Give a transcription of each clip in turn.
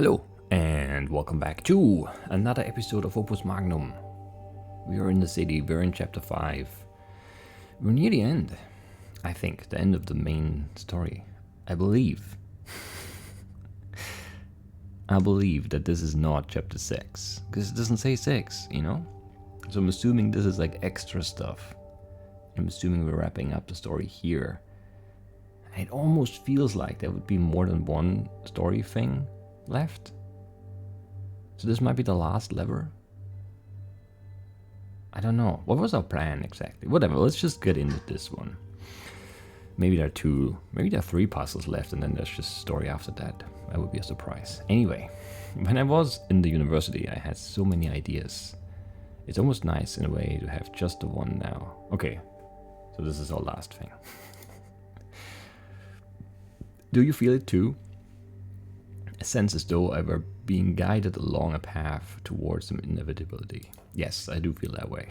Hello, and welcome back to another episode of Opus Magnum. We are in the city, we're in chapter 5. We're near the end. I think, the end of the main story. I believe. I believe that this is not chapter 6, because it doesn't say 6, you know? So I'm assuming this is like extra stuff. I'm assuming we're wrapping up the story here. It almost feels like there would be more than one story thing left. So this might be the last lever. I don't know. What was our plan exactly? Whatever, let's just get into this one. Maybe there are 3 puzzles left and then there's just a story after that. That would be a surprise. Anyway, when I was in the university, I had so many ideas. It's almost nice in a way to have just the one now. Okay, so this is our last thing. Do you feel it too? A sense as though I were being guided along a path towards some inevitability. Yes, I do feel that way.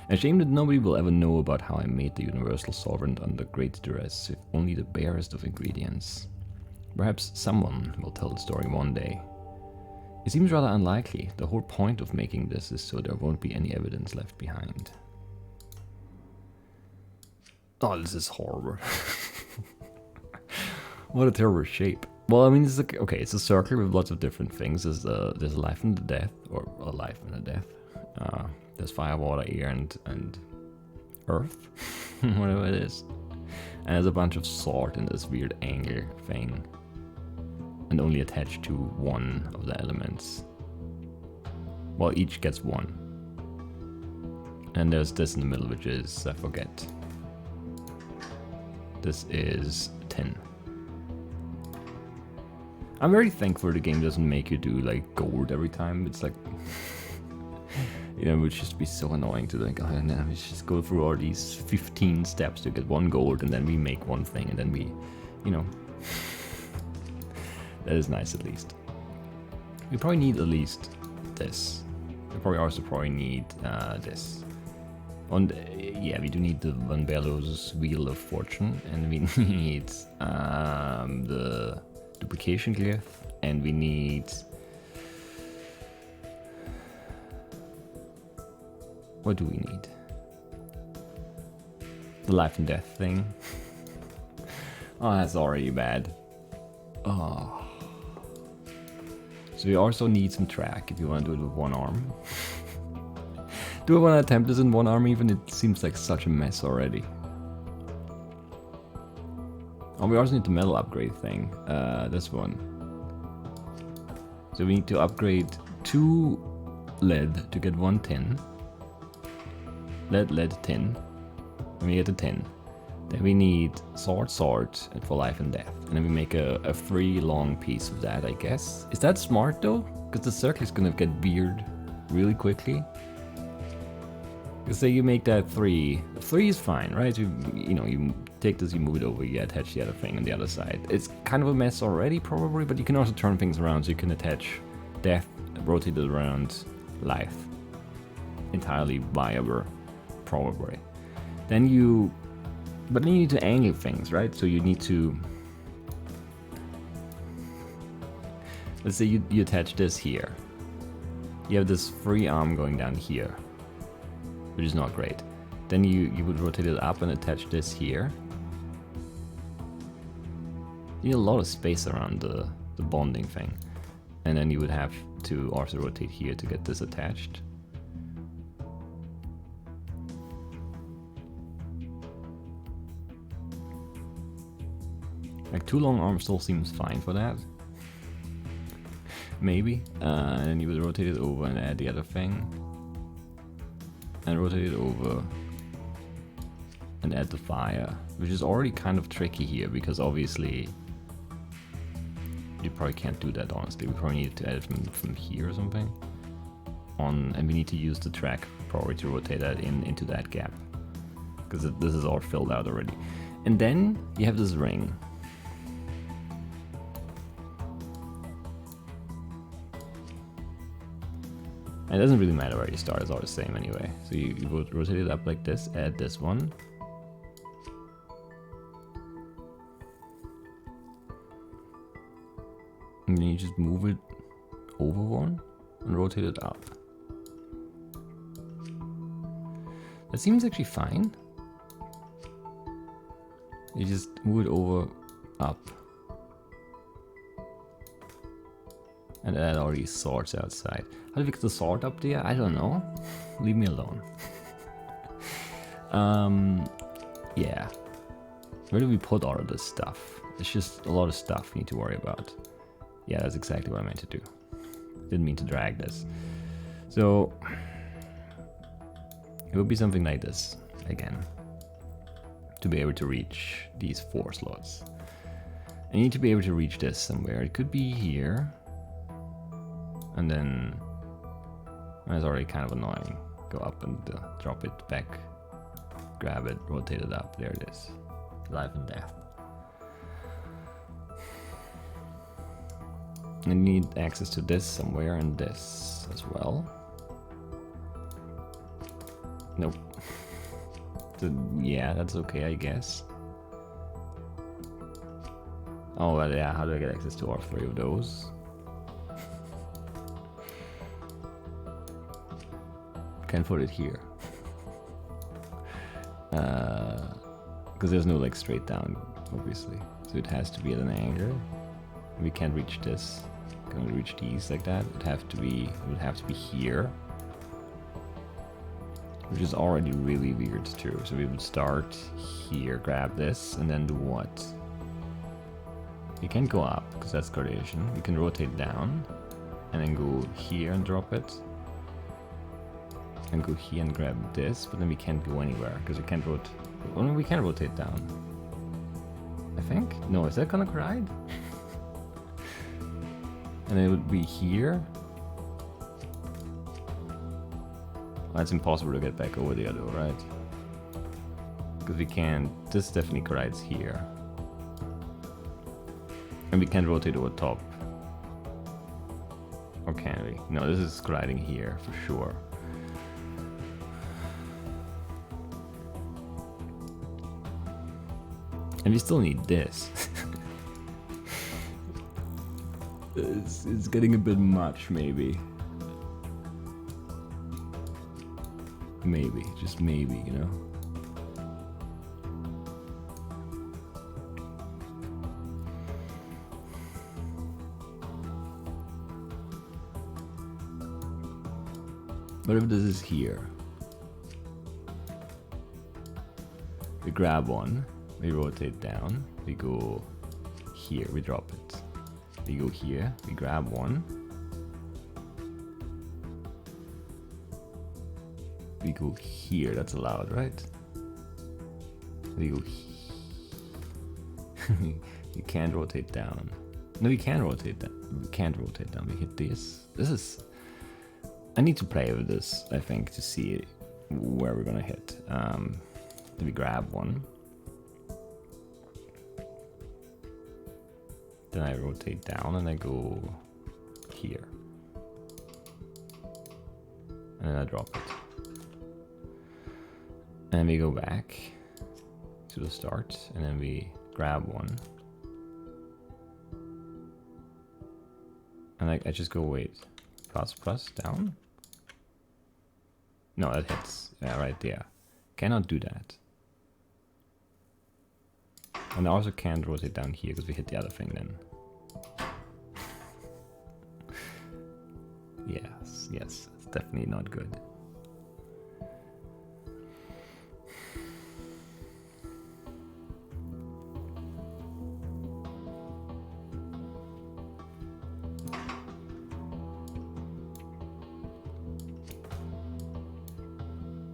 A shame that nobody will ever know about how I made the universal solvent under great duress with only the barest of ingredients. Perhaps someone will tell the story one day. It seems rather unlikely. The whole point of making this is so there won't be any evidence left behind. Oh, this is horrible. What a terrible shape. Well, I mean, it's like, okay, it's a circle with lots of different things. There's a life and a death, or a life and a death. There's fire, water, air, and earth, whatever it is. And there's a bunch of sword in this weird angle thing, and only attached to one of the elements. Well, each gets one. And there's this in the middle, which is, I forget. This is 10. I'm very thankful the game doesn't make you do like gold every time. It's like, you know, it would just be so annoying to like, oh no, we just go through all these 15 steps to get 1 gold and then we make one thing and then we, you know, that is nice at least. We probably need at least this. We probably also need this. And yeah, we do need the Van Bellows Wheel of Fortune, and we need the duplication glyph, and we need what do we need? The life and death thing. Oh, that's already bad. Oh. So we also need some track if you want to do it with one arm. Do I want to attempt this in one arm even? It seems like such a mess already. Oh, we also need the metal upgrade thing. This one. So we need to upgrade 2 lead to get 1 tin. Lead, tin. And we get a tin. Then we need sword, for life and death. And then we make a 3 long piece of that, I guess. Is that smart though? Because the circle is gonna get weird really quickly. Say you make that 3. 3 is fine, right? You know, you take this, you move it over, you attach the other thing on the other side. It's kind of a mess already, probably, but you can also turn things around, so you can attach death, rotate it around, life. Entirely viable, probably. Then you need to angle things, right? So you need to, let's say you attach this here. You have this free arm going down here, which is not great. Then you would rotate it up and attach this here. You need a lot of space around the bonding thing. And then you would have to also rotate here to get this attached. Like 2 long arms still seems fine for that. Maybe. And then you would rotate it over and add the other thing. And rotate it over and add the fire, which is already kind of tricky here because obviously you probably can't do that honestly. We probably need to add it from here or something. And we need to use the track probably to rotate that into that gap because this is all filled out already. And then you have this ring. And it doesn't really matter where you start, it's all the same anyway. So you rotate it up like this, add this one. And then you just move it over one and rotate it up. That seems actually fine. You just move it over, up. And that already sorts outside. How do we get the sort up there? I don't know. Leave me alone. Yeah. Where do we put all of this stuff? It's just a lot of stuff we need to worry about. Yeah, that's exactly what I meant to do. Didn't mean to drag this. So it would be something like this again, to be able to reach these 4 slots. I need to be able to reach this somewhere. It could be here, and then that's already kind of annoying. Go up and drop it back, grab it, rotate it up. There it is. Life and death. I need access to this somewhere and this as well. Nope. Yeah, that's okay, I guess. Oh, well, yeah, how do I get access to all 3 of those? Can't put it here. Because there's no like straight down, obviously. So it has to be at an angle. We can't reach this. Can we reach these like that? It would have to be here. Which is already really weird too. So we would start here, grab this, and then do what? We can't go up, because that's coordination. We can rotate down, and then go here and drop it. And go here and grab this, but then we can't go anywhere, because we can't rotate. Oh no, we can rotate down. I think? No, is that gonna collide? And it would be here. That's impossible to get back over there though, right? Because we can't, this definitely collides here. And we can't rotate over top. Or can we? No, this is colliding here for sure. And we still need this. It's getting a bit much, maybe. Maybe, just maybe, you know? What if this is here? We grab one, we rotate down, we go here, we drop it. We go here, we grab one. We go here, that's allowed, right? We go here. You can't rotate down. No, we can rotate down. We can't rotate down. We hit this. This is... I need to play with this, I think, to see where we're gonna hit. We grab one. Then I rotate down and I go here. And then I drop it. And then we go back to the start, and then we grab one. And I just go, wait, plus, down? No, that hits, yeah, right there. Cannot do that. And I also can't rotate down here because we hit the other thing then. Yes, it's definitely not good.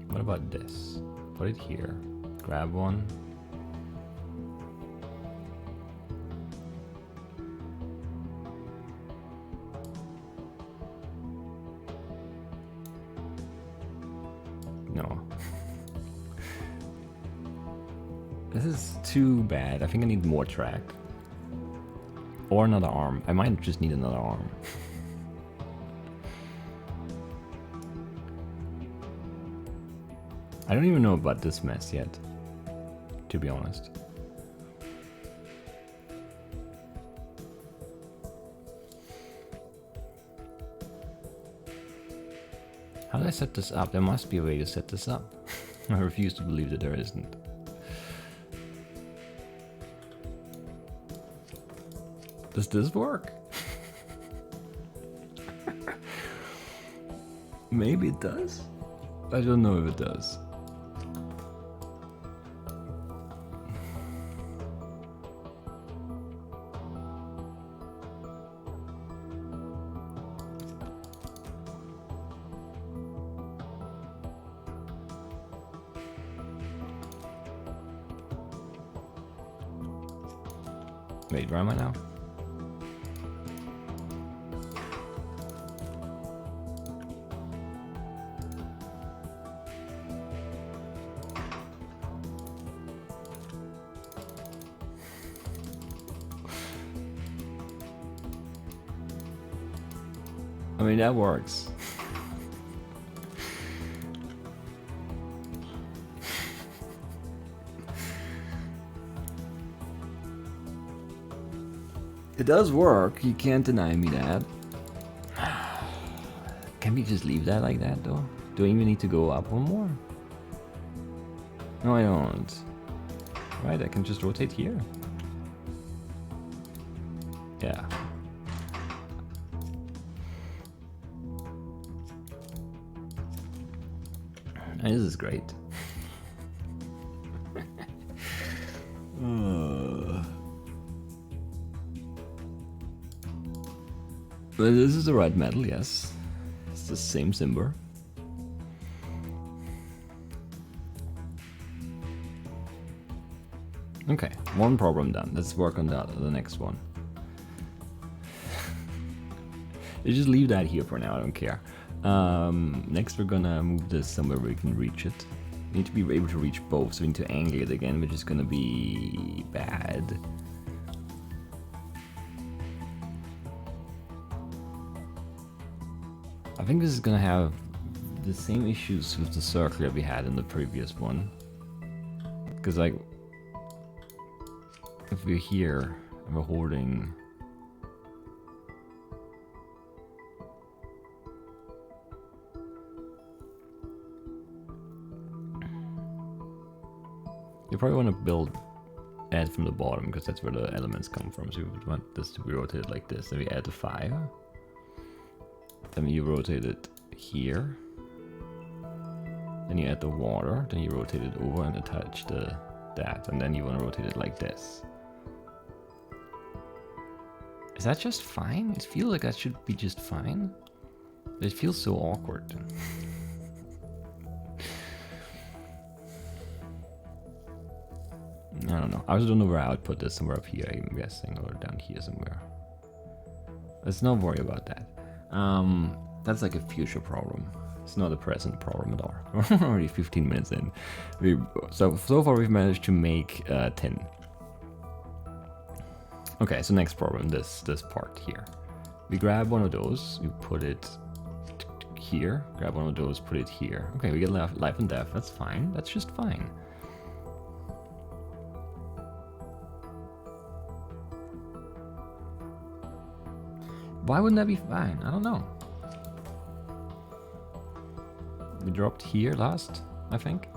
What about this? Put it here. Grab one. No. This is too bad. I think I need more track. Or another arm. I might just need another arm. I don't even know about this mess yet, to be honest. do I set this up? There must be a way to set this up. I refuse to believe that there isn't. Does this work? Maybe it does? I don't know if it does. Wait, where am I now? I mean, that works. It does work, you can't deny me that. Can we just leave that like that though? Do I even need to go up one more? No, I don't. Right, I can just rotate here. Yeah. And this is great. But this is the right metal, yes. It's the same symbol. Okay, one problem done. Let's work on the next one. You just leave that here for now, I don't care. Next we're gonna move this somewhere where we can reach it. We need to be able to reach both, so we need to angle it again, which is gonna be bad. I think this is gonna have the same issues with the circle that we had in the previous one. Because like, if we're here and we're holding... You probably want to add from the bottom, because that's where the elements come from. So you would want this to be rotated like this. Then we add the fire. Then you rotate it here. Then you add the water. Then you rotate it over and attach that. And then you want to rotate it like this. Is that just fine? It feels like that should be just fine. It feels so awkward. I don't know. I also don't know where I would put this. Somewhere up here, I'm guessing, or down here somewhere. Let's not worry about that. That's like a future problem. It's not a present problem at all. We're already 15 minutes in. So far we've managed to make 10. Okay, so next problem, this part here. We grab one of those, we put it here. Grab one of those, put it here. Okay, we get life and death. That's fine. That's just fine. Why wouldn't that be fine? I don't know. We dropped here last, I think.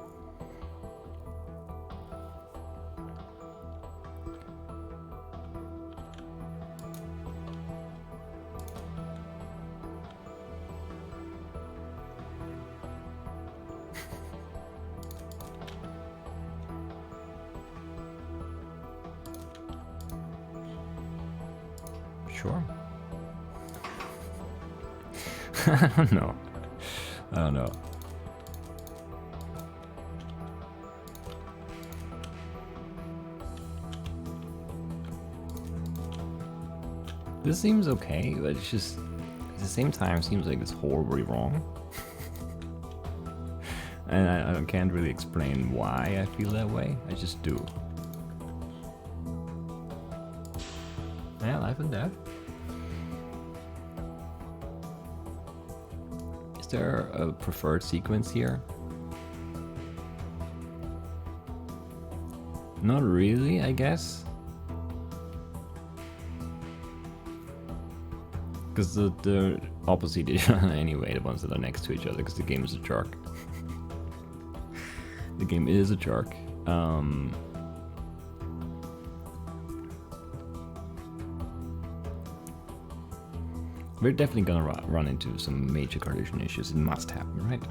Sure. I don't know. I don't know. This seems okay, but it's just at the same time seems like it's horribly wrong. And I can't really explain why I feel that way. I just do. Yeah, life and death. Is there a preferred sequence here? Not really, I guess. Because the opposite each other anyway, the ones that are next to each other, because the game is a jerk. The game is a jerk. We're definitely gonna run into some major collision issues. It must happen, right?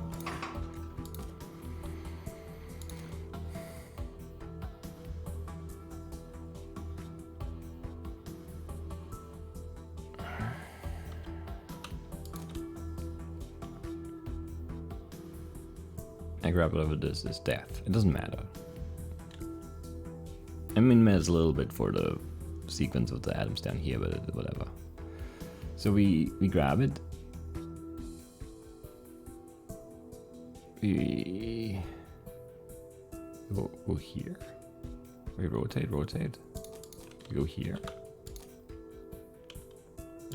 I grab whatever this is death. It doesn't matter. I mean, it matters a little bit for the sequence of the atoms down here, but whatever. So we grab it. We go here. We rotate. We go here.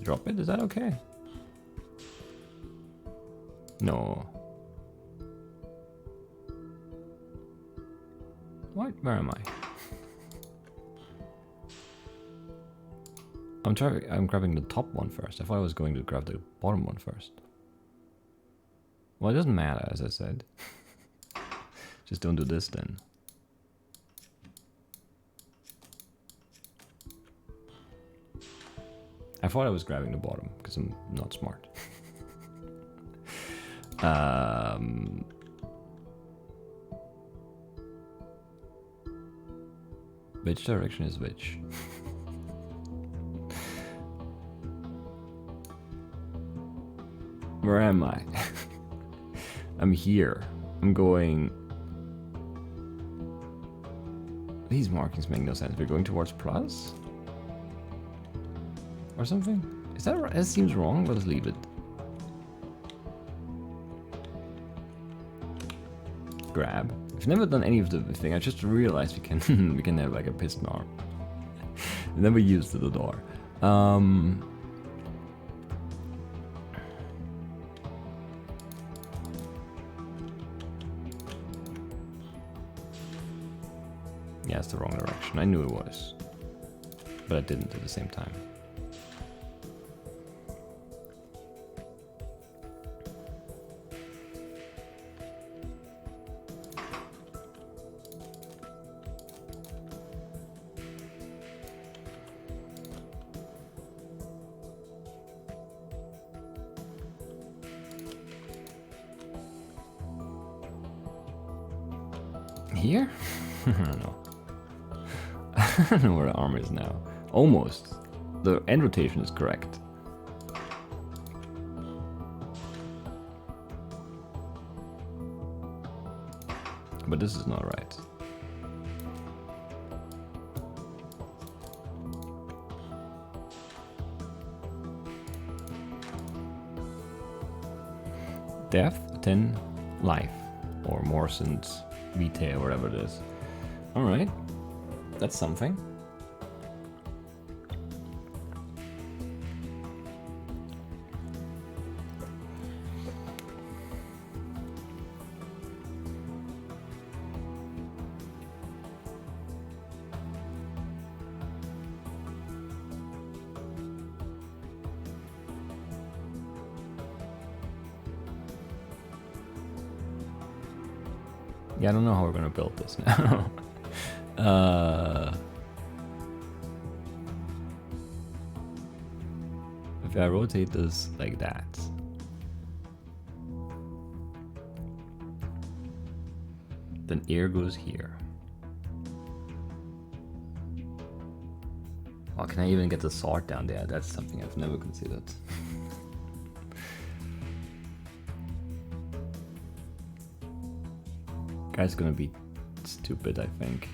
Drop it. Is that okay? No. What? Where am I? I'm grabbing the top one first. I thought I was going to grab the bottom one first. Well, it doesn't matter, as I said. Just don't do this then. I thought I was grabbing the bottom, because I'm not smart. Which direction is which? Where am I? I'm here. I'm going... These markings make no sense. We're going towards plus? Or something? Is that right? It seems wrong, but let's leave it. Grab. I've never done any of the thing. I just realized we can we can have like a piston arm. Never used the door. Yeah, it's the wrong direction. I knew it was, but I didn't at the same time. Here? I don't know. I don't know where the arm is now. Almost. The end rotation is correct. But this is not right. Death, 10, life. Or Morrison's Vitae, or whatever it is. Alright. That's something. Yeah, I don't know how we're gonna build this now. If I rotate this like that, then air goes here. Oh, can I even get the sword down there? That's something I've never considered. Guy's gonna be stupid, I think.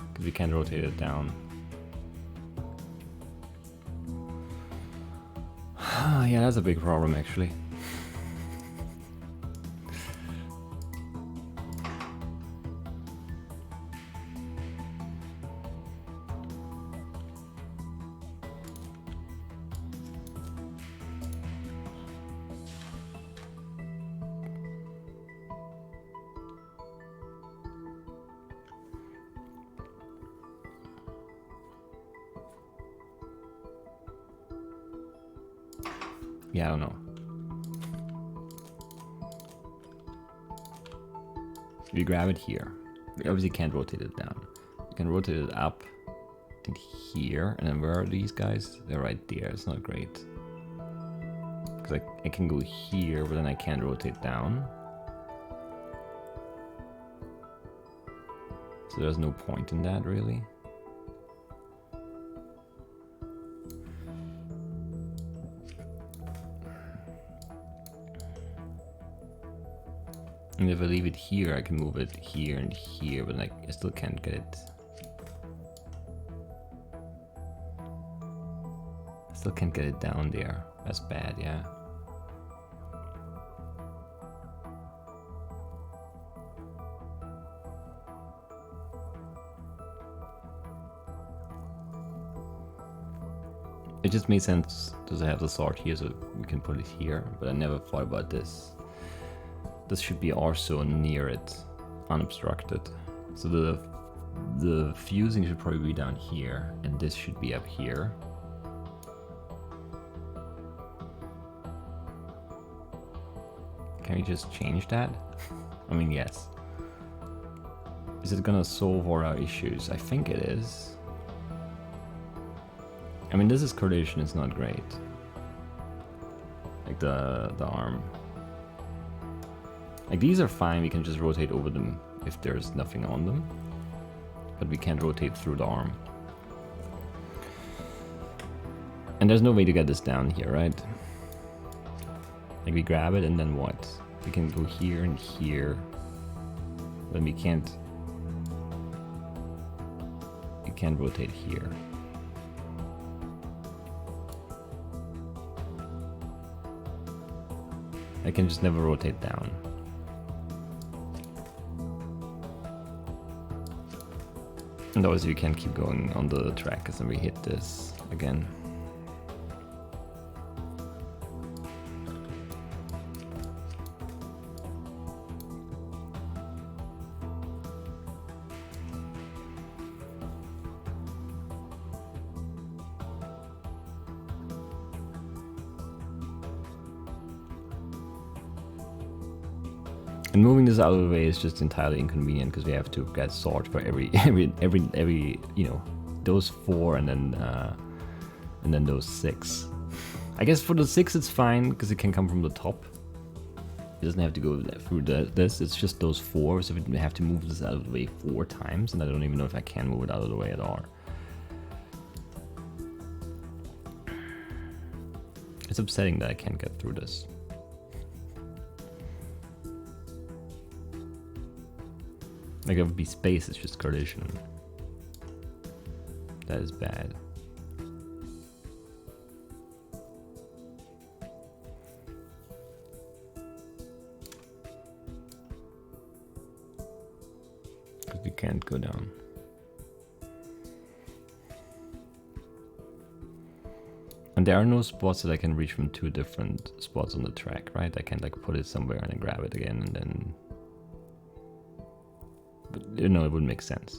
Because we can't rotate it down. Yeah, that's a big problem actually. Yeah, I don't know. If you grab it here, you obviously can't rotate it down. You can rotate it up, I think here, and then where are these guys? They're right there. It's not great. Because I can go here, but then I can't rotate down. So there's no point in that, really. And if I leave it here, I can move it here and here, but I still can't get it. I still can't get it down there. That's bad, yeah. It just made sense to have the sword here so we can put it here, but I never thought about this. This should be also near it, unobstructed. So the fusing should probably be down here, and this should be up here. Can we just change that? I mean, yes. Is it gonna solve all our issues? I think it is. I mean, this is correlation is not great. Like the arm. Like these are fine, we can just rotate over them if there's nothing on them. But we can't rotate through the arm. And there's no way to get this down here, right? Like we grab it and then what? We can go here and here. But we can't rotate here. I can just never rotate down. And obviously we can't keep going on the track because then we hit this again. And moving this out of the way is just entirely inconvenient because we have to get sword for every you know, those 4 and then those 6. I guess for the 6 it's fine because it can come from the top. It doesn't have to go through this. It's just those 4, so we have to move this out of the way 4 times, and I don't even know if I can move it out of the way at all. It's upsetting that I can't get through this. Like it would be space, it's just correlation. That is bad. Because we can't go down. And there are no spots that I can reach from 2 different spots on the track, right? I can like put it somewhere and then grab it again and then... But, you know, it wouldn't make sense.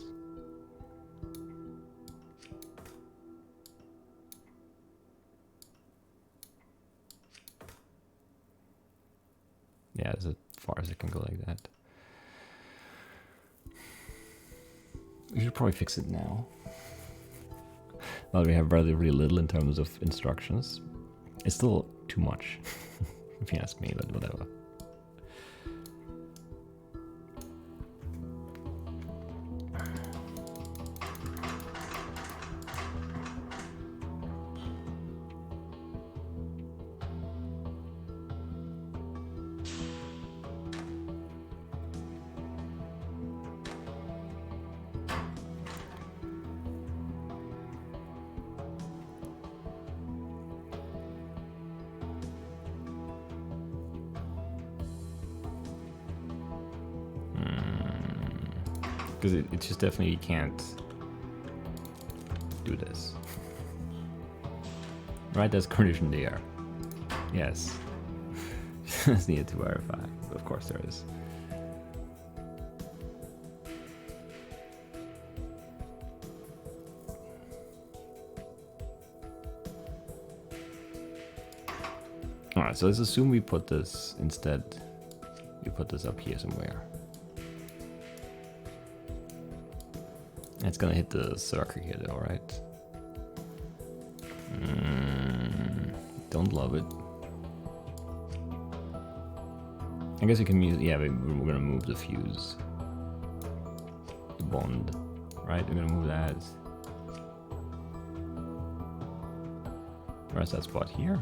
Yeah, as far as I can go like that. We should probably fix it now. Well, we have really little in terms of instructions. It's still too much, if you ask me, but whatever. Because it just definitely can't do this. Right, there's condition there. Yes. Just needed to verify. Of course there is. Alright, so let's assume we put this instead. We put this up here somewhere. It's gonna hit the circle here though, right? Don't love it. I guess you can use, yeah, we're gonna move the fuse. The bond, right? We're gonna move that. Where's that spot here?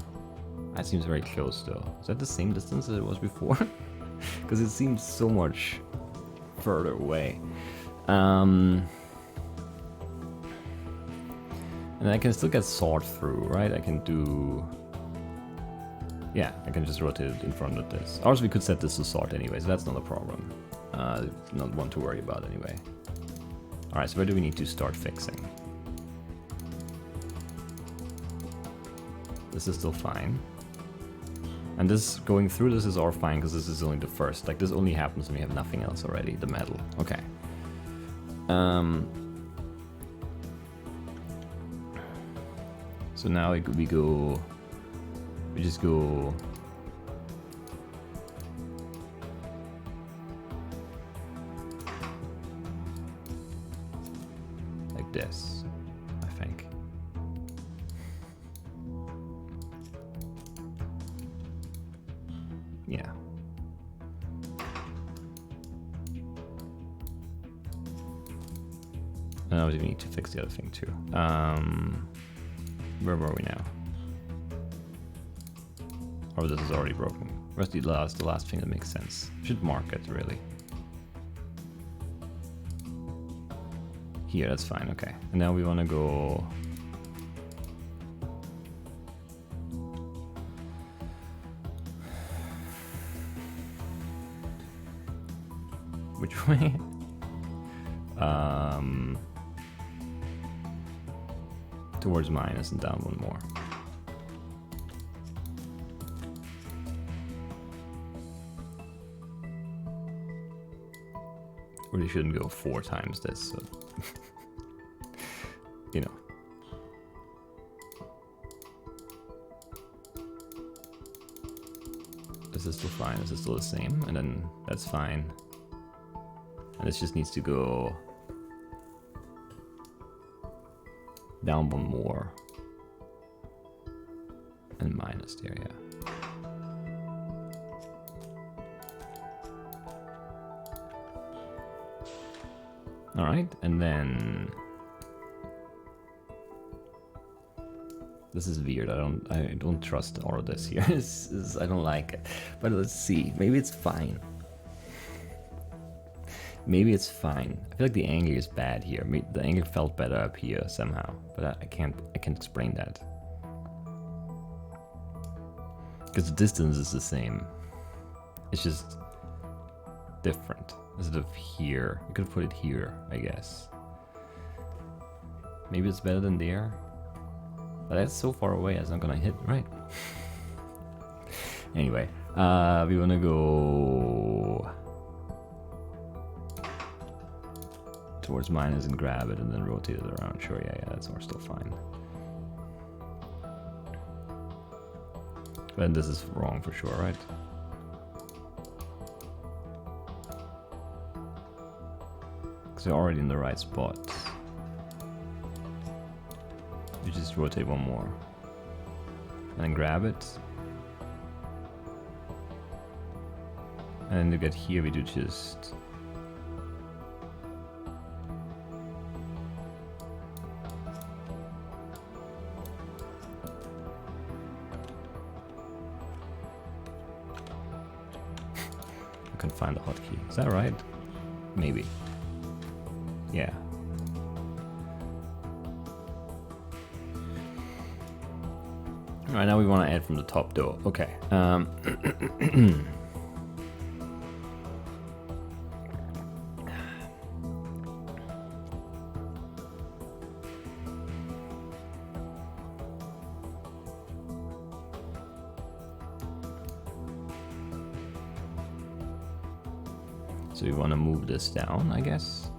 That seems very close though. Is that the same distance as it was before? Because it seems so much further away. And I can still get sawed through, right? I can do... Yeah, I can just rotate it in front of this. Or we could set this to sort anyway, so that's not a problem. Not one to worry about anyway. Alright, so where do we need to start fixing? This is still fine. And this, going through this is all fine, because this is only the first. Like, this only happens when we have nothing else already, the metal. Okay. So now we just go... like this, I think. Yeah. And obviously we need to fix the other thing too. Where were we now? Or this is already broken. Where's the last thing that makes sense? Should mark it, really. Here, that's fine, okay. And now we want to go... Which way? Towards minus and down one more. Really shouldn't go 4 times this, so you know. This is still fine, this is still the same, and then that's fine. And this just needs to go down one more. And minus there, yeah. Alright, and then this is weird. I don't trust all of this here. I don't like it. But let's see. Maybe it's fine. Maybe it's fine. I feel like the angle is bad here. The angle felt better up here somehow, but I can't explain that. Because the distance is the same. It's just different. Instead of here, you could put it here, I guess. Maybe it's better than there. But that's so far away, it's not gonna hit, right? Anyway, we wanna go towards minus and grab it and then rotate it around. Sure, yeah, that's all still fine. But this is wrong for sure, right? Because we're already in the right spot. You just rotate one more. And then grab it. And then to get here, we do just... I can find the hotkey. Is that right? Maybe. Yeah. Alright, now we want to add from the top though. Okay. So we want to move this down, I guess.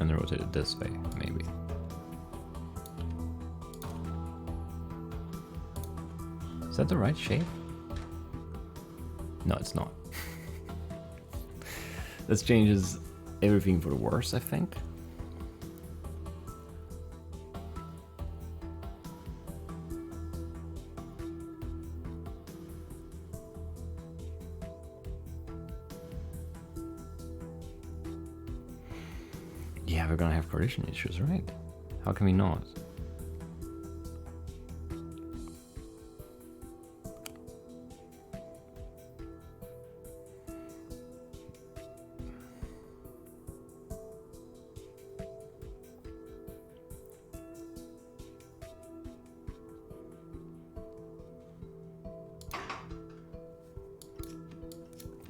And rotate it this way, maybe. Is that the right shape? No, it's not. This changes everything for the worse, I think. Yeah, we're gonna have collision issues, right? How can we not?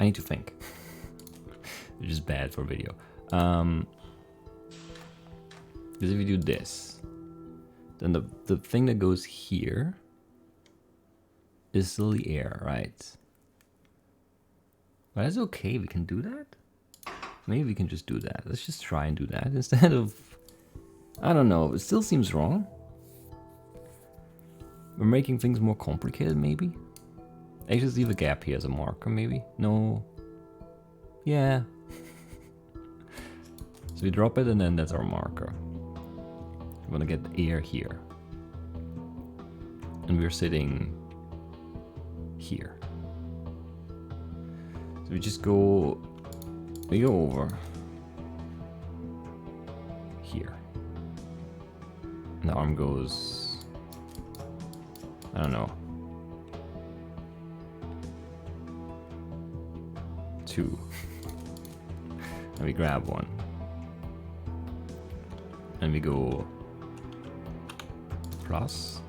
I need to think. Which is bad for video. Because if you do this, then the thing that goes here is still the air, right? But that's okay, we can do that? Maybe we can just do that. Let's just try and do that instead of... I don't know, it still seems wrong. We're making things more complicated, maybe? I just leave a gap here as a marker, maybe? No. Yeah. So we drop it and then that's our marker. We're gonna get air here. And we're sitting here. So we just go... We go over here. And the arm goes... I don't know. 2. And we grab one. And we go plus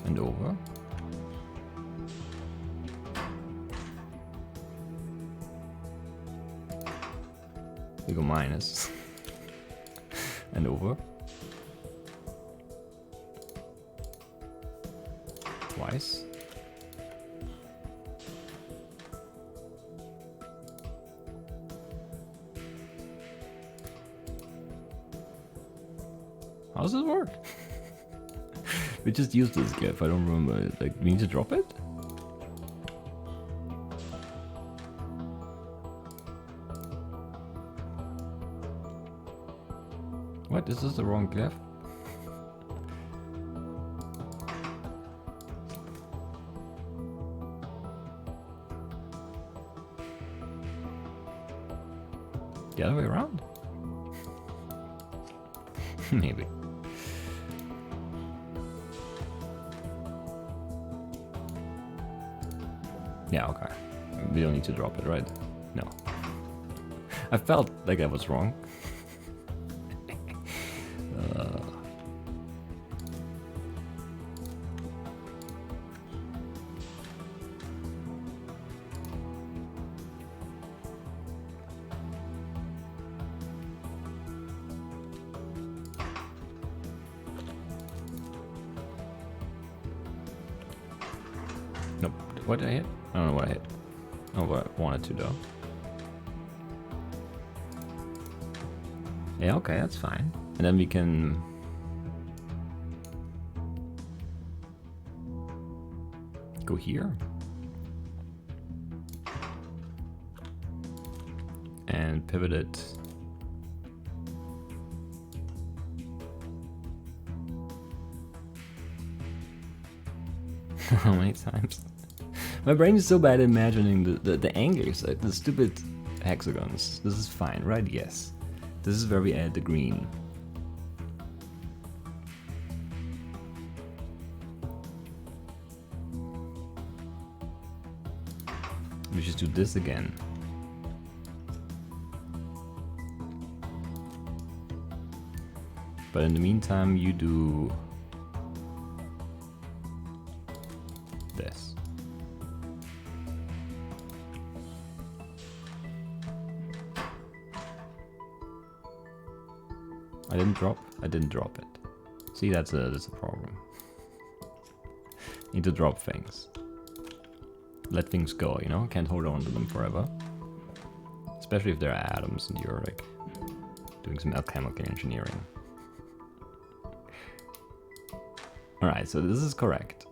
and over. We go minus and over. Twice. How does this work? We just used this GIF, I don't remember it. Like, we need to drop it? What, is this the wrong GIF? The other way around? Maybe. Yeah, okay. We don't need to drop it, right? No. I felt like I was wrong. Nope. What did I hit? I don't know what I hit. Oh, what I wanted to though. Yeah, okay, that's fine. And then we can... go here. And pivot it. How many times? My brain is so bad at imagining the angles, like the stupid hexagons. This is fine, right? Yes. This is where we add the green. We just do this again. But in the meantime, you do this. I didn't drop it. See, that's a problem. Need to drop things. Let things go, you know? Can't hold on to them forever. Especially if there are atoms and you're like doing some alchemical engineering. Alright, so this is correct.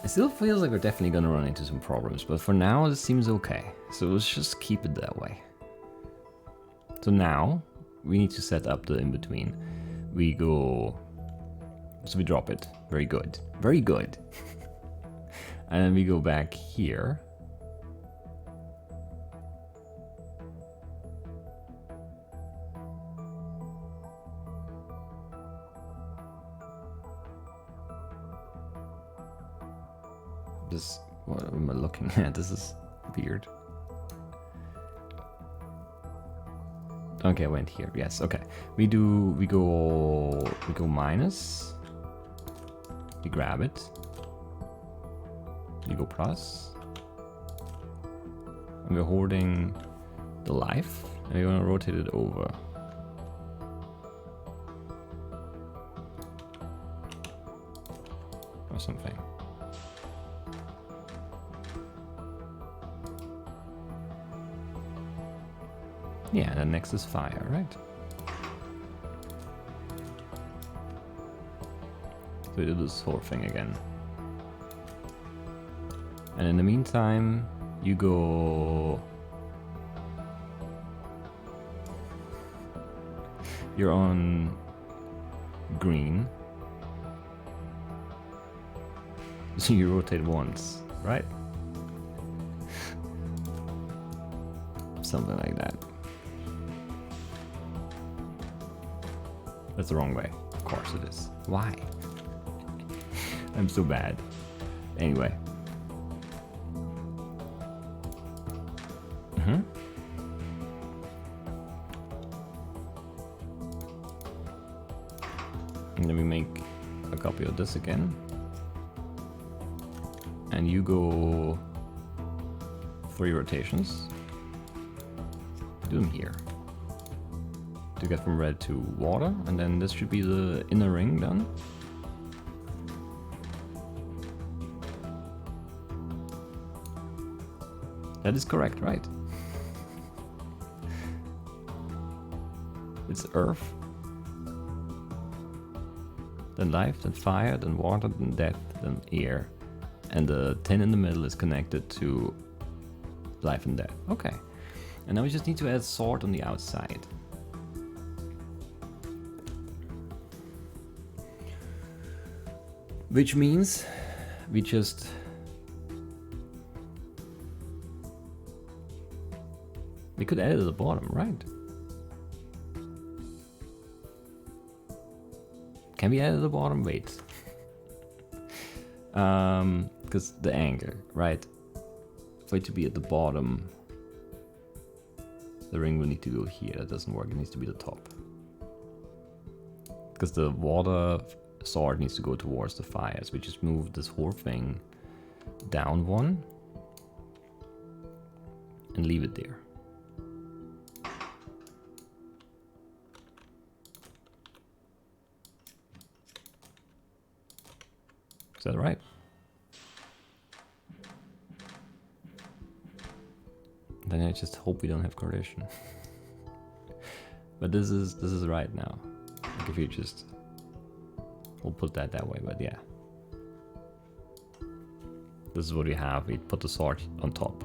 It still feels like we're definitely gonna run into some problems, but for now this seems okay. So let's just keep it that way. So now we need to set up the in-between. We go, so we drop it. Very good, very good. And then we go back here. This, what am I looking at? This is weird. Okay, I went here. Yes, okay. We go minus. We grab it. We go plus. And we're hoarding the life, and we're gonna rotate it over. Or something. Yeah, and then next is fire, right? So we do this whole thing again. And in the meantime, you go... You're on green. So you rotate once, right? Something like that. That's the wrong way. Of course it is. Why? I'm so bad. Anyway. And then we make a copy of this again. And you go 3 rotations. Do them here. To get from red to water, and then this should be the inner ring done. That is correct, right? It's earth, then life, then fire, then water, then death, then air. And the 10 in the middle is connected to life and death. Okay. And now we just need to add sword on the outside. Which means we just we could add it at the bottom, right? Can we add it at the bottom? Wait. Because the angle, right? For it to be at the bottom, the ring will need to go here. That doesn't work. It needs to be the top. Because the water sword needs to go towards the fire. So we just move this whole thing down one and leave it there. Is that right? Then I just hope we don't have correlation. But this is right now. Like if you just, we'll put that way. But yeah, this is what we have. We put the sword on top.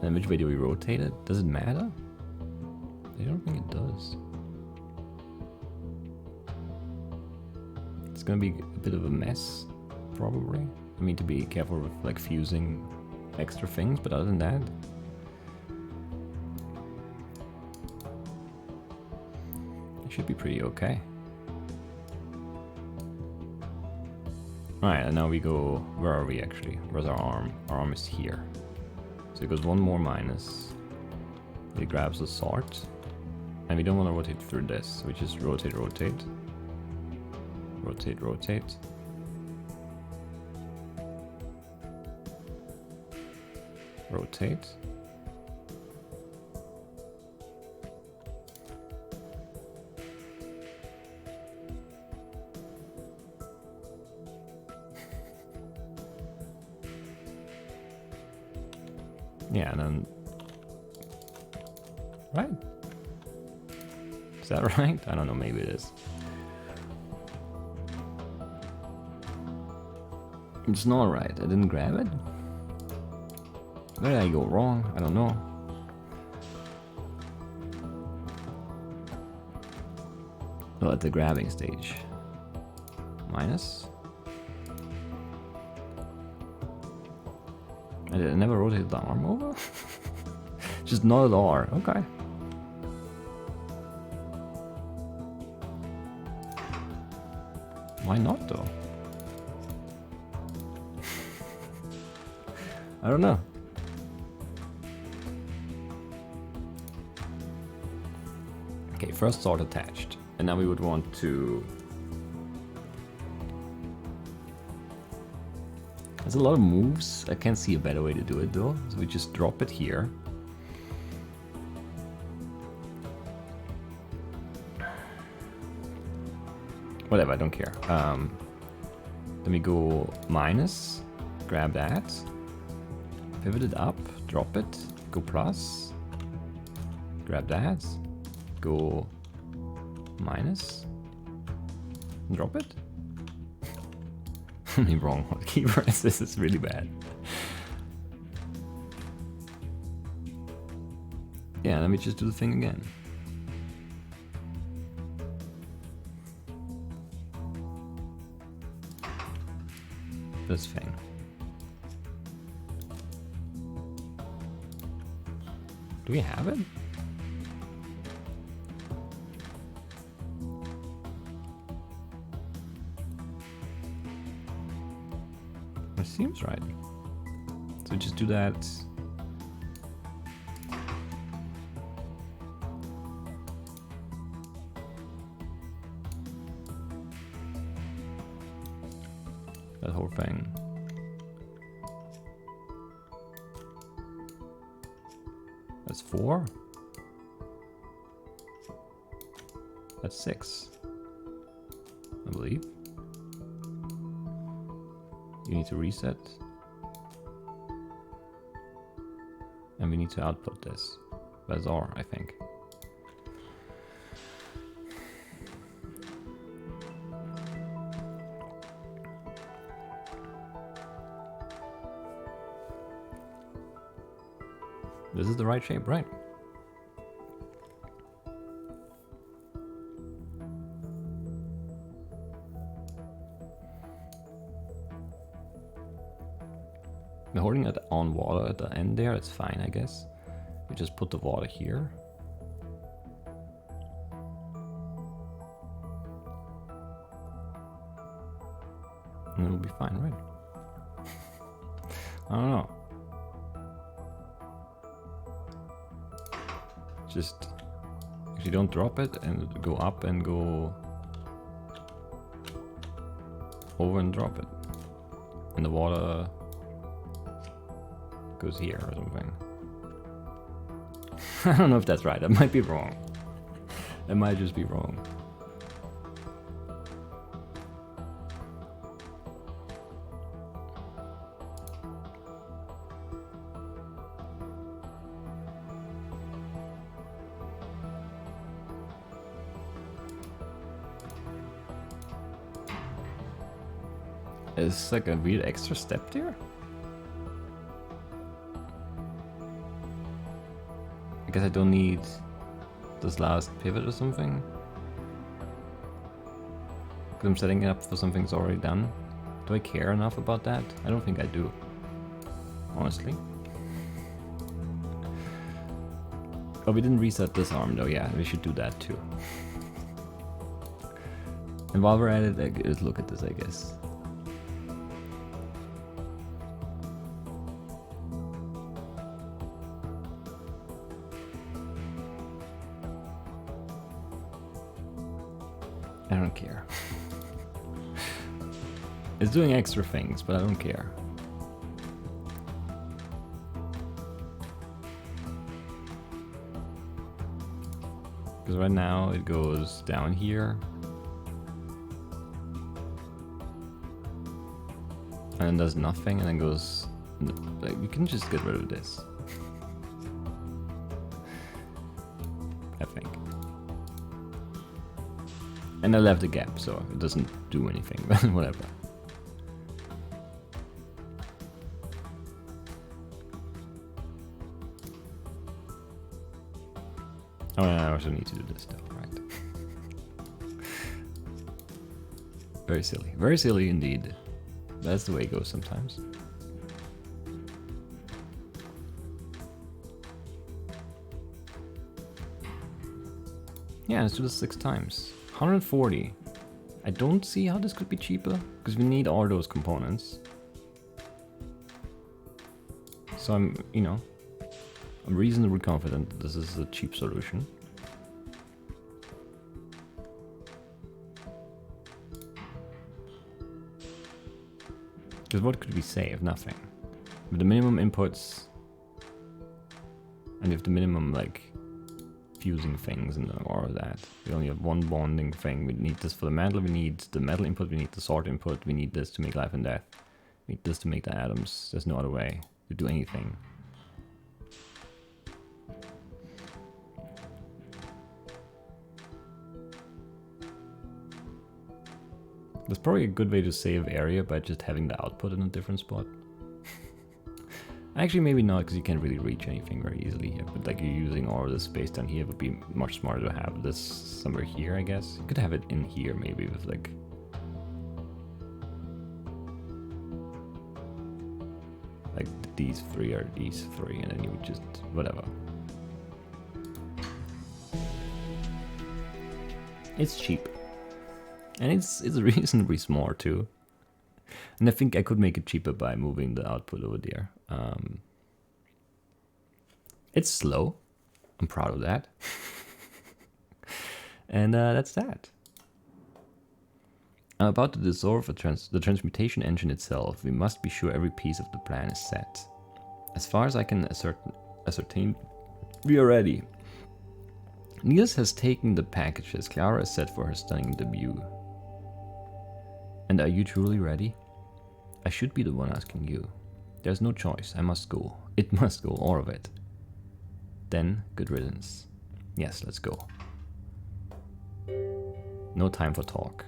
And which way do we rotate it? Does it matter? I don't think it does. It's gonna be a bit of a mess, probably. I mean, to be careful with like fusing extra things, but other than that, it should be pretty okay. Alright, and now we go, where are we actually? Where's our arm? Our arm is here. So it goes one more minus. It grabs the sword. And we don't want to rotate through this, so we just rotate, rotate. Rotate, rotate. Rotate. Yeah, and then... Right? Is that right? I don't know, maybe it is. It's not right. I didn't grab it? Where did I go wrong? I don't know. Oh, at the grabbing stage. Minus? I never rotated the arm over? Just not at R. Okay. Why not though? I don't know. Okay, first sword attached. And now we would want to... There's a lot of moves. I can't see a better way to do it though. So we just drop it here. Whatever, I don't care. Then we go minus, grab that, pivot it up, drop it, go plus, grab that, go minus, drop it. I'm wrong keypress, this is really bad. Yeah, let me just do the thing again. This thing. Do we have it? It seems right. So just do that. That whole thing. That's 4. That's 6. I believe. You need to reset. And we need to output this. That's R, I think. This is the right shape, right? We're holding it on water at the end there, it's fine, I guess. We just put the water here. And it'll be fine, right? I don't know. Just, if you don't drop it and go up and go over and drop it. And the water goes here or something. I don't know if that's right, I might be wrong. I might just be wrong. It's like a weird extra step there. I guess I don't need this last pivot or something. Because I'm setting it up for something that's already done. Do I care enough about that? I don't think I do. Honestly. Oh, we didn't reset this arm though. Yeah, we should do that too. And while we're at it, let's look at this, I guess. I don't care. It's doing extra things, but I don't care. Because right now it goes down here. And then does nothing and then goes... Like, we can just get rid of this. think. And I left a gap, so it doesn't do anything, but whatever. Oh, and I also need to do this stuff, right? Very silly. Very silly indeed. That's the way it goes sometimes. Yeah, let's do this 6 times. 140. I don't see how this could be cheaper, because we need all those components. So I'm reasonably confident that this is a cheap solution. Because what could we save? Nothing. With the minimum inputs, and if the minimum, like, fusing things and all of that. We only have one bonding thing. We need this for the metal, we need the metal input, we need the sword input, we need this to make life and death. We need this to make the atoms. There's no other way to do anything. There's probably a good way to save area by just having the output in a different spot. Actually, maybe not, because you can't really reach anything very easily here. But like, you're using all of this space down here, it would be much smarter to have this somewhere here, I guess. You could have it in here, maybe, with like... like, these 3 or these 3, and then you would just... whatever. It's cheap. And it's reasonably small, too. And I think I could make it cheaper by moving the output over there. It's slow. I'm proud of that. And that's that. About to dissolve the transmutation engine itself, we must be sure every piece of the plan is set. As far as I can ascertain, we are ready. Niels has taken the packages Clara has set for her stunning debut. And are you truly ready? I should be the one asking you. There's no choice. I must go. It must go, all of it. Then, good riddance. Yes, let's go. No time for talk.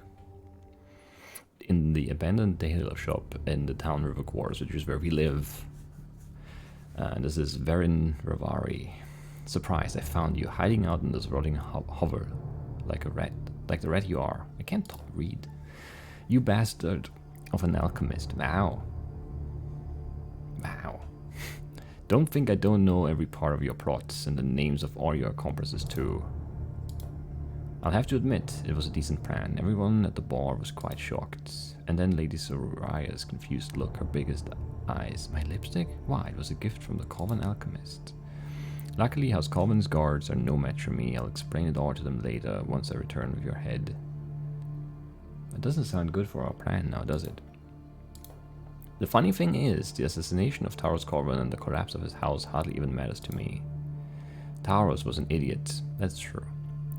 In the abandoned tailor shop in the town river quarters, which is where we live. This is Verin Ravari. Surprise, I found you hiding out in this rotting hover like a rat. Like the rat you are. I can't read. You bastard of an alchemist. Wow. Wow. Don't think I don't know every part of your plots and the names of all your accomplices too. I'll have to admit, it was a decent plan. Everyone at the bar was quite shocked. And then Lady Soraya's confused look, her biggest eyes. My lipstick? Why, it was a gift from the Coven alchemist. Luckily, House Coven's guards are no match for me. I'll explain it all to them later, once I return with your head. That doesn't sound good for our plan now, does it? The funny thing is, the assassination of Taurus Corvin and the collapse of his house hardly even matters to me. Taurus was an idiot, that's true.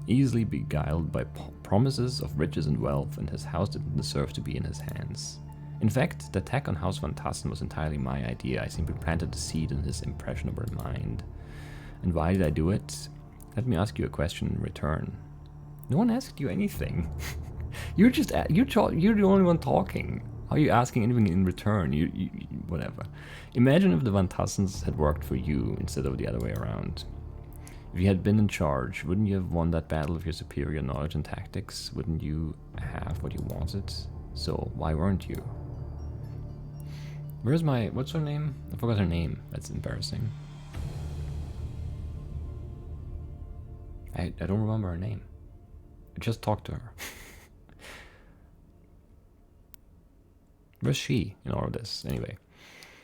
Easily beguiled by promises of riches and wealth, and his house didn't deserve to be in his hands. In fact, the attack on House Van Tassen was entirely my idea. I simply planted the seed in his impressionable mind. And why did I do it? Let me ask you a question in return. No one asked you anything. You're the only one talking. How are you asking anything in return? You whatever. Imagine if the Van Tassens had worked for you instead of the other way around. If you had been in charge, wouldn't you have won that battle with your superior knowledge and tactics? Wouldn't you have what you wanted? So why weren't you? Where's my... what's her name? I forgot her name. That's embarrassing. I don't remember her name. I just talked to her. Where's she in all of this? Anyway.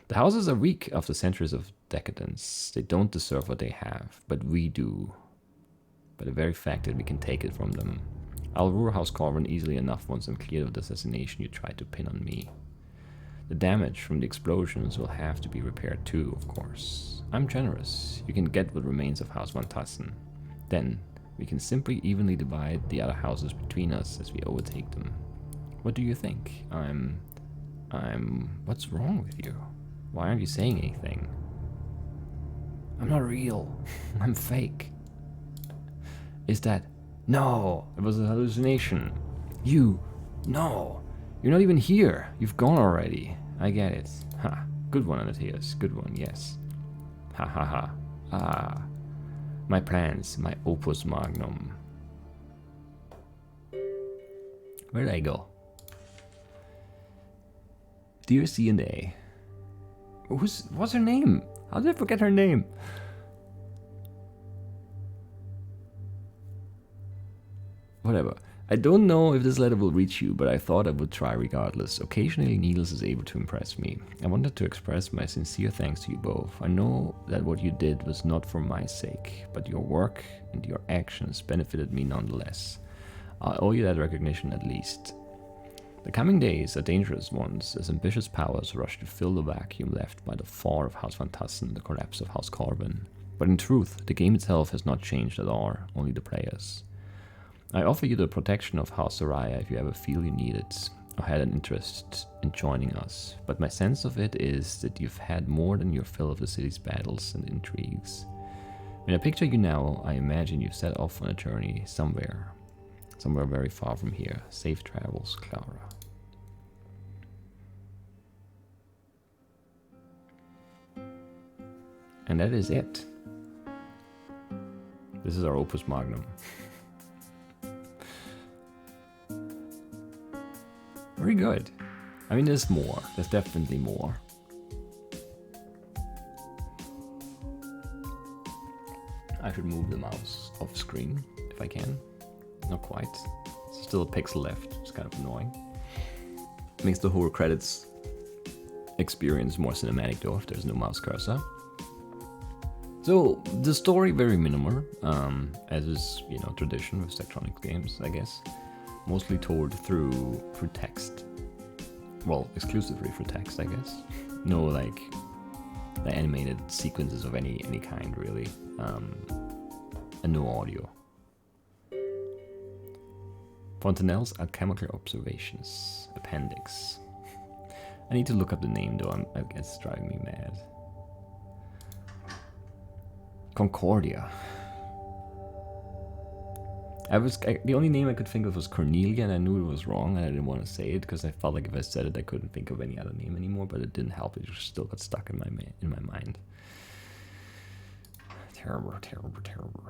The houses are weak after centuries of decadence. They don't deserve what they have, but we do. By the very fact that we can take it from them. I'll rule House Corvin easily enough once I'm cleared of the assassination you tried to pin on me. The damage from the explosions will have to be repaired too, of course. I'm generous. You can get what remains of House Van Tassen. Then, we can simply evenly divide the other houses between us as we overtake them. What do you think? What's wrong with you? Why aren't you saying anything? I'm not real. I'm fake. Is that... No, it was a hallucination. You... No, you're not even here. You've gone already. I get it. Ha. Good one, Anatias. Good one, yes. Ha ha ha. Ah. My plans, my Opus Magnum. Where did I go? Dear C&A. What's her name? How did I forget her name? Whatever. I don't know if this letter will reach you, but I thought I would try regardless. Occasionally Niels is able to impress me. I wanted to express my sincere thanks to you both. I know that what you did was not for my sake, but your work and your actions benefited me nonetheless. I owe you that recognition at least. The coming days are dangerous ones, as ambitious powers rush to fill the vacuum left by the fall of House Van Tassen and the collapse of House Corbin. But in truth, the game itself has not changed at all, only the players. I offer you the protection of House Soraya if you ever feel you need it, or had an interest in joining us, but my sense of it is that you've had more than your fill of the city's battles and intrigues. When I picture you now, I imagine you've set off on a journey somewhere very far from here. Safe travels, Clara. And that is it. This is our Opus Magnum. Very good. I mean, there's more. There's definitely more. I should move the mouse off screen if I can. Not quite. Still a pixel left. It's kind of annoying. Makes the whole credits experience more cinematic though if there's no mouse cursor. So the story very minimal, as is tradition with Zachtronics games, I guess. Mostly told through text. Well, exclusively through text, I guess. No like the animated sequences of any kind really, and no audio. Fontenelle's Alchemical Observations, Appendix. I need to look up the name though, I guess it's driving me mad. Concordia. The only name I could think of was Cornelia, and I knew it was wrong, and I didn't want to say it because I felt like if I said it, I couldn't think of any other name anymore. But it didn't help; it just still got stuck in my mind. Terrible, terrible, terrible.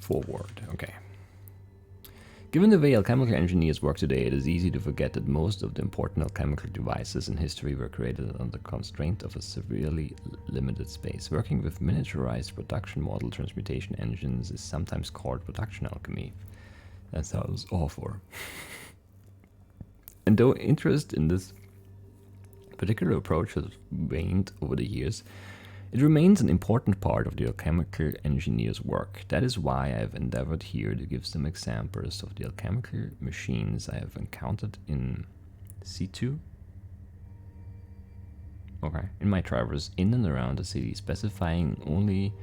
Forward. Okay. Given the way alchemical engineers work today, it is easy to forget that most of the important alchemical devices in history were created under the constraint of a severely limited space. Working with miniaturized production model transmutation engines is sometimes called production alchemy. That sounds awful. And though interest in this particular approach has waned over the years, it remains an important part of the alchemical engineer's work. That is why I have endeavored here to give some examples of the alchemical machines I have encountered in situ. Okay, in my travels in and around the city, specifying only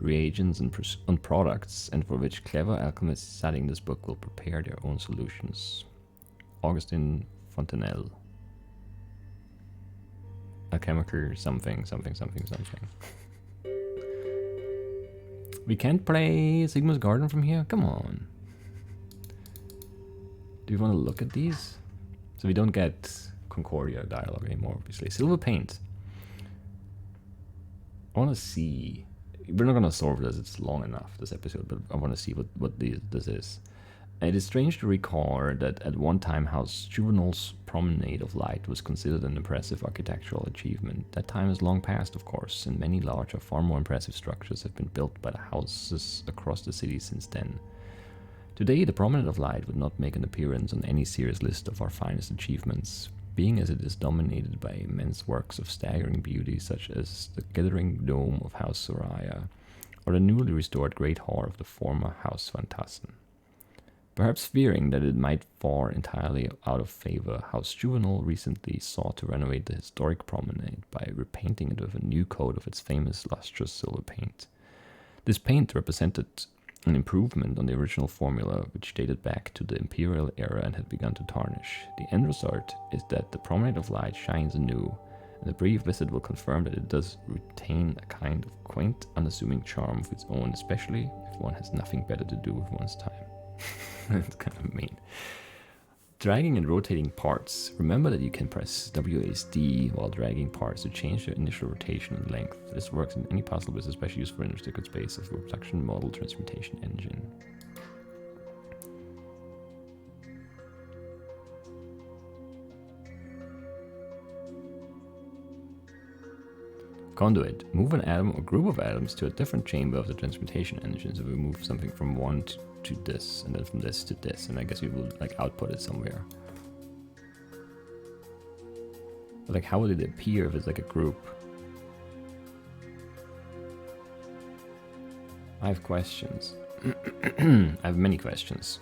reagents and products, and for which clever alchemists studying this book will prepare their own solutions. Augustin Fontenelle. Alchemical something. We can't play Sigma's Garden from here? Come on. Do you want to look at these? So we don't get Concordia dialogue anymore, obviously. Silver paint. I want to see... We're not going to solve this, it's long enough, this episode, but I want to see what this is. It is strange to recall that at one time House Juvenal's Promenade of Light was considered an impressive architectural achievement. That time is long past, of course, and many larger, far more impressive structures have been built by the houses across the city since then. Today, the Promenade of Light would not make an appearance on any serious list of our finest achievements, being as it is dominated by immense works of staggering beauty such as the Gathering Dome of House Soraya, or the newly restored Great Hall of the former House Van Tassen. Perhaps fearing that it might fall entirely out of favor, House Juvenal recently sought to renovate the historic promenade by repainting it with a new coat of its famous lustrous silver paint. This paint represented an improvement on the original formula, which dated back to the imperial era and had begun to tarnish. The end result is that the Promenade of Light shines anew, And a brief visit will confirm that it does retain a kind of quaint, unassuming charm of its own, especially if one has nothing better to do with one's time. That's kind of mean. Dragging and rotating parts. Remember that you can press WASD while dragging parts to change their initial rotation and length. This works in any puzzle, but is especially used for an restricted space of reproduction model transmutation engine. Conduit. Move an atom or group of atoms to a different chamber of the transmutation engine. So we move something from one to this, and then from this to this, and I guess we will like output it somewhere. But like, how would it appear if it's like a group? I have questions. I have many questions.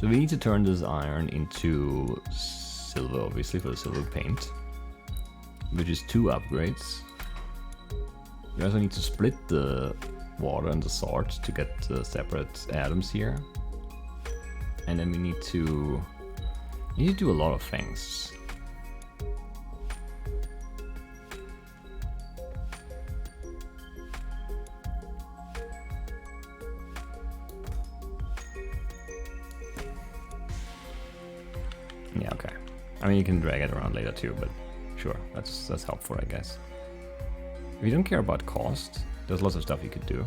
So we need to turn this iron into silver, obviously, for the silver paint, which is 2 upgrades. We also need to split the water and the salt to get the separate atoms here. And then we need to do a lot of things. Yeah, okay. I mean, you can drag it around later too, but sure, that's helpful, I guess. If you don't care about cost, there's lots of stuff you could do.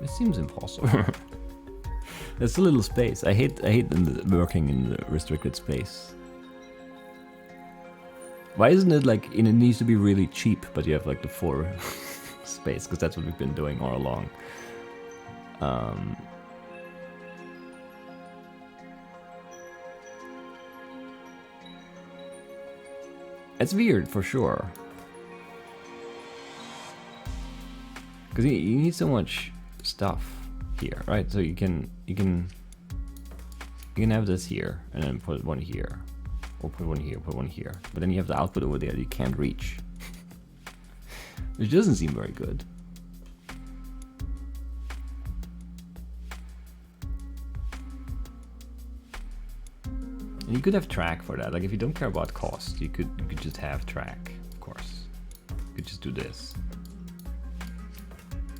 This seems impossible. There's a little space. I hate working in the restricted space. Why isn't it like, it needs to be really cheap, but you have like the 4 space, because that's what we've been doing all along. It's weird for sure. Because you need so much stuff here, right? So you can have this here and then put one here, or put one here, put one here. But then you have the output over there that you can't reach, which doesn't seem very good. And you could have track for that. Like if you don't care about cost, you could just have track, of course. You could just do this.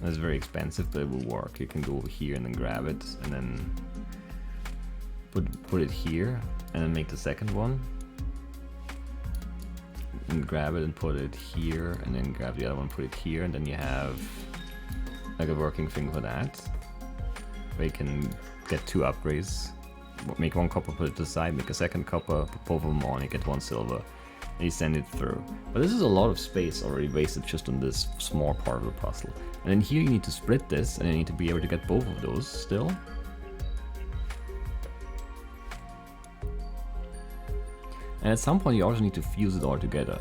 It's very expensive, but it will work. You can go over here and then grab it, and then put it here, and then make the second one. And grab it and put it here, and then grab the other one, put it here, and then you have like a working thing for that. Where you can get 2 upgrades. Make 1 copper, put it to the side, make a second copper, put both of them on, you get 1 silver. And you send it through. But this is a lot of space already wasted just on this small part of the puzzle. And then here you need to split this, and you need to be able to get both of those still. And at some point you also need to fuse it all together.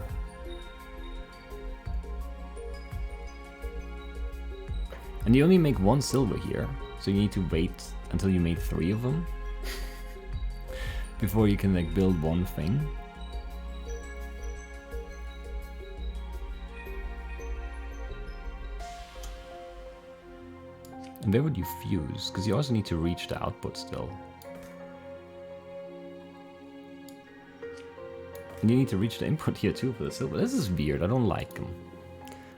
And you only make 1 silver here, so you need to wait until you made 3 of them before you can like build one thing. And where would you fuse? Because you also need to reach the output still. And you need to reach the input here too for the silver. This is weird, I don't like them.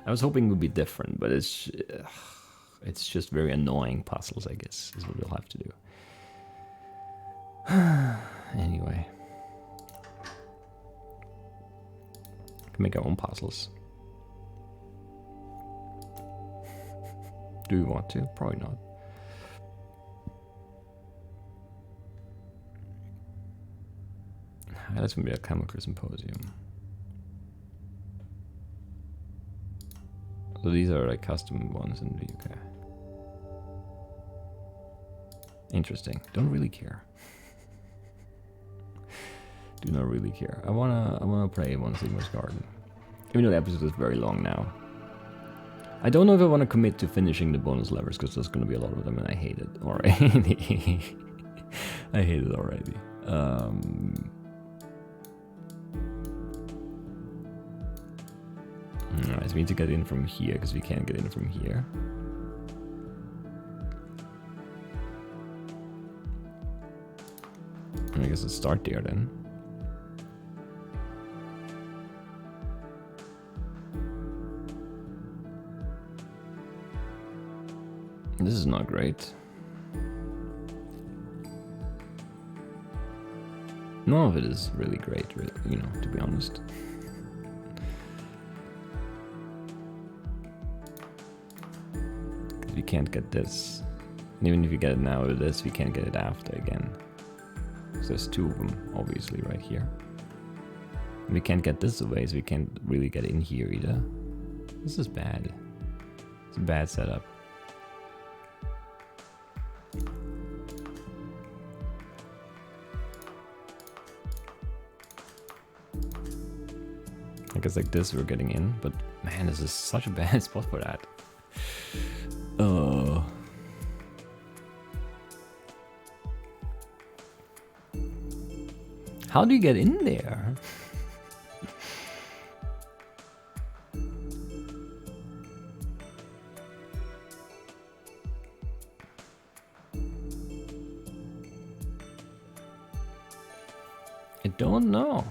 I was hoping it would be different, but it's just very annoying puzzles, I guess, is what we'll have to do. Anyway. We can make our own puzzles. Do we want to? Probably not. That's gonna be a chemical symposium. So these are like custom ones in the UK. Interesting. Don't really care. Do not really care. I wanna play One Sigma's Garden. Even though the episode is very long now. I don't know if I want to commit to finishing the bonus levers, because there's gonna be a lot of them and I hate it already. I hate it already. Alright, so we need to get in from here, because we can't get in from here. I guess let's start there then. This is not great. None of it is really great, really, you know, to be honest. We can't get this. And even if you get it now with this, we can't get it after again. So there's two of them, obviously, right here. And we can't get this away, so we can't really get in here either. This is bad. It's a bad setup. I guess like this we're getting in, but man, this is such a bad spot for that. How do you get in there? I don't know.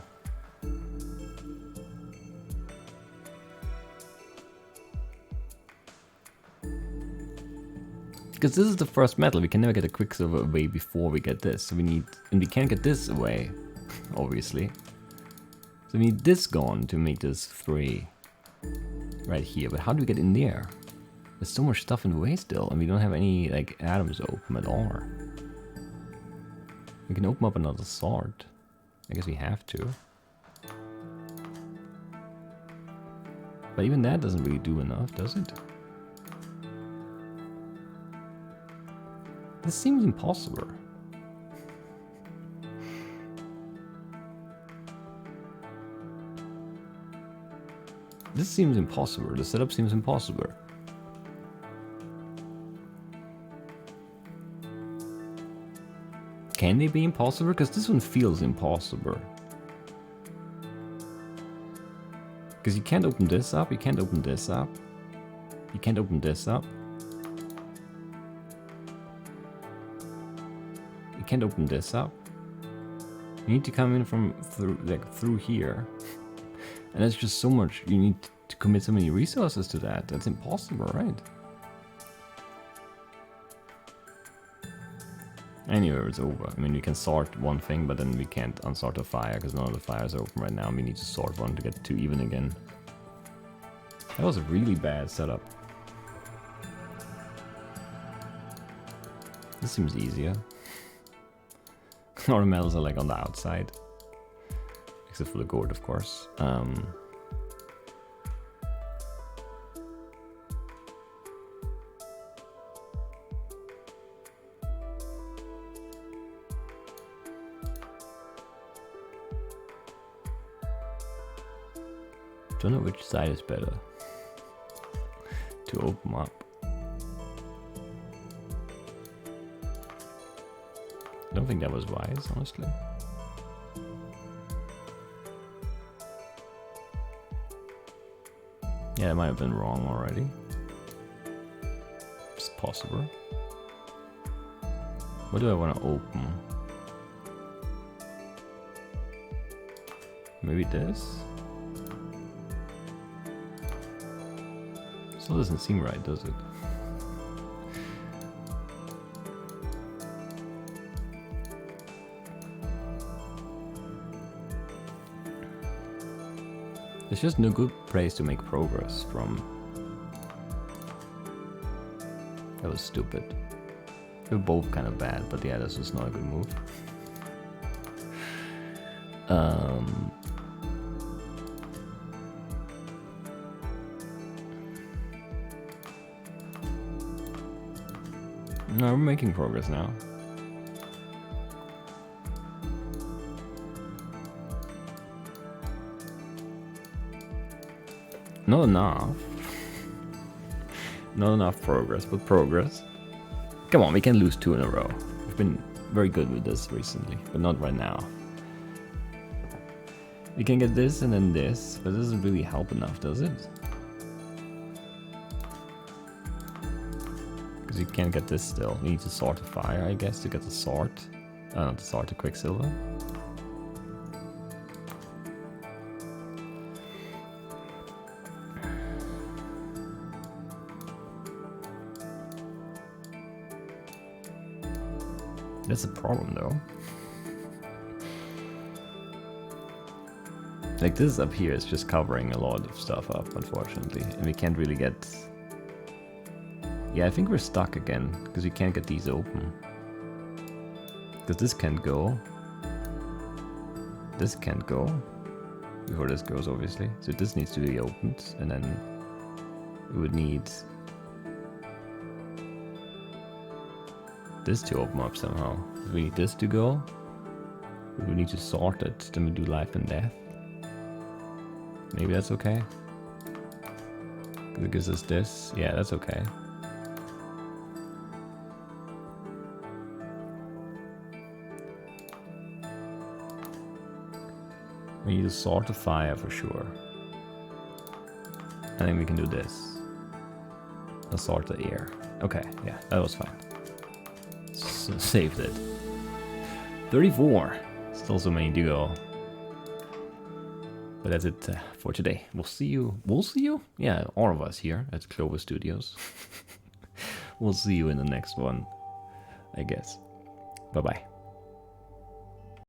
Because this is the first metal, we can never get a quicksilver away before we get this. So we need, and we can't get this away, obviously. So we need this gone to make this 3 right here. But how do we get in there? There's so much stuff in the way still, and we don't have any like atoms open at all. We can open up another sword. I guess we have to. But even that doesn't really do enough, does it? This seems impossible. This seems impossible. The setup seems impossible. Can they be impossible? Because this one feels impossible. Because you can't open this up, you can't open this up. You can't open this up. You can't open this up. You need to come in from through here. And that's just so much, you need to commit so many resources to that. That's impossible, right? Anyway, it's over. I mean, we can sort one thing, but then we can't unsort a fire because none of the fires are open right now. We need to sort one to get 2 even again. That was a really bad setup. This seems easier. All the metals are like on the outside. Except for the gold, of course. Don't know which side is better to open up. I don't think that was wise, honestly. Yeah, it might have been wrong already. It's possible. What do I want to open? Maybe this? Still doesn't seem right, does it? There's just no good place to make progress from. That was stupid. They were both kind of bad, but yeah, this was not a good move. No, we're making progress now. Not enough. Not enough progress, but progress. Come on, we can lose 2 in a row. We've been very good with this recently, but not right now. We can get this and then this, but it doesn't really help enough, does it? Because you can't get this still. We need to sort a fire, I guess, to get the sort. Not to sort a quicksilver. That's a problem though. Like this up here is just covering a lot of stuff up, unfortunately. And we can't really get... Yeah, I think we're stuck again, because we can't get these open. Because this can't go. This can't go. Before this goes, obviously. So this needs to be opened, and then we would need this to open up somehow. We need this to go. We would need to sort it, then we do life and death. Maybe that's okay. Because it gives us this. Yeah, that's okay. We need to sort the fire for sure. And then we can do this. And sort the air. Okay, yeah, that was fine. Saved it. 34. Still so many to go. But that's it for today. We'll see you. We'll see you? Yeah, all of us here at Clover Studios. We'll see you in the next one, I guess. Bye-bye.